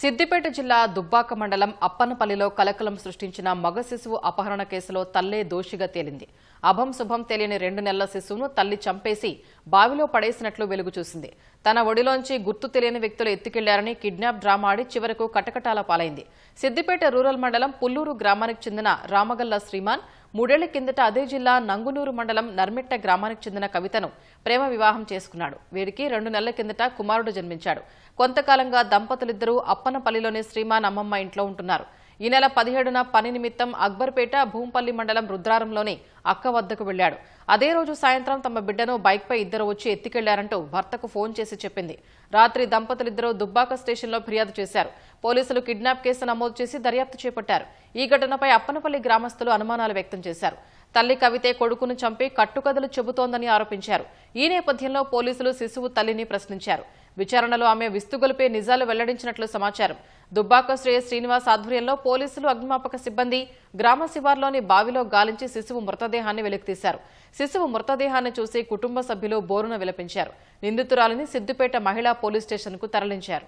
సిద్దిపేట జిల్లా దుబ్బాక మండలం అప్పనపల్లిలో కలకలం సృష్టించిన మగ శిశువు అపహరణ కేసులో తల్లే దోషిగా తేలింది. అభం శుభం తెలియని 2 నెలల శిశువును తల్లి చంపేసి బావిలో పడేసినట్లు వెలుగు చూసింది. తన ఒడిలోంచి గుర్తు తెలియని వ్యక్తులు ఎత్తుకెళ్లారని కిడ్నాప్ డ్రామా ఆడి చివరకు కటకటాల పాలైంది. సిద్దిపేట రూరల్ మండలం పుల్లూరు గ్రామానికి చెందిన రామగల్ల శ్రీమాన్ 3 ఏళ్ల కిందట అదే జిల్లా నంగునూరు మండలం నర్మిట్ట గ్రామానికి చెందిన కవితను ప్రేమ వివాహం చేసుకున్నాడు. వీరికి 2 నెలల కిందట కుమారుడు జన్మించాడు. కొంతకాలంగా దంపతులిద్దరూ అప్పనపల్లిలోని శ్రీమాన్ అమ్మమ్మ ఇంట్లో ఉంటున్నారు. ఈ నెల 17న పని నిమిత్తం అక్బర్పేట భూంపల్లి మండలం రుద్రారంలోని అక్క వద్దకు వెళ్లాడు. అదే రోజు సాయంత్రం తమ బిడ్డను బైక్పై ఇద్దరు వచ్చి ఎత్తుకెళ్లారంటూ భర్తకు ఫోన్ చేసి చెప్పింది. రాత్రి దంపతులిద్దరూ దుబ్బాక స్టేషన్లో ఫిర్యాదు చేశారు. పోలీసులు కిడ్నాప్ కేసు నమోదు చేసి దర్యాప్తు చేపట్టారు. ఈ ఘటనపై అప్పనపల్లి గ్రామస్తులు అనుమానాలు వ్యక్తం చేశారు. తల్లి కవితే కొడుకును చంపి కట్టుకథలు చెబుతోందని ఆరోపించారు. ఈ నేపథ్యంలో పోలీసులు శిశువు తల్లిని ప్రశ్నించారు. విచారణలో ఆమె విస్తుగొలిపే నిజాలు వెల్లడించినట్లు సమాచారం. దుబ్బాక శ్రీనివాస్ ఆధ్వర్యంలో పోలీసులు, అగ్నిమాపక సిబ్బంది గ్రామ శివార్లోని బావిలో గాలించి శిశువు మృతదేహాన్ని వెలికితీశారు. శిశువు మృతదేహాన్ని చూసి కుటుంబ సభ్యులు బోరున విలపించారు. నిందితురాలిని సిద్దిపేట మహిళా పోలీస్ స్టేషన్కు తరలించారు.